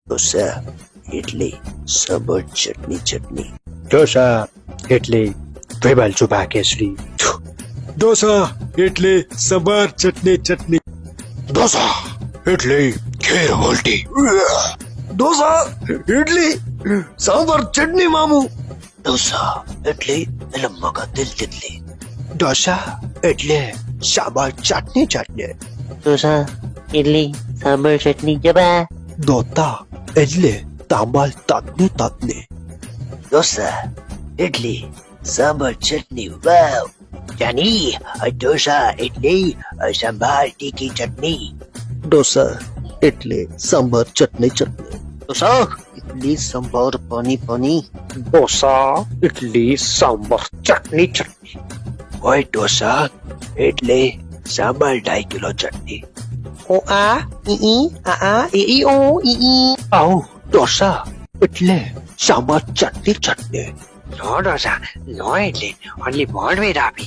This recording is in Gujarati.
ઢોસા ઇડલી સાંભર ચટણી ઢોસા ઇડલી વેબાલ ચુબા કેસરી ઢોસા ઇડલી સંભાર ચટણી ઢોસા ઇડલી ખીર ઉલટી ઢોસા ઇડલી સાંભર ચટણી મામુ ઢોસા ઇડલી એટલે મગા દિલ તિતલી ઢોસા એટલે સાંભાર ચટણી ઢોસા ઇડલી સાંભર ચટણી જબા દોતા એટલે તાંબાલ તાતને ઢોસા ઇડલી સાંભર ચટણી વાવ જાની ઢોસા ઇડલી સાંભાર તીખી ચટણી ઢોસા એટલે સાંભાર ચટણી ઢોસા ઇડલી સાંભાર પાણી ઢોસા ઇડલી સાંભાર ચટણી ઓય ઢોસા ઇડલી સાંભાર 2.5 કિલો ચટણી ઓ આ ઈ ઓ ઈ આવ ઢોસા એટલે સાંભાર ચટણી No, Rosa, no, Edlin. Only one way, Ravi.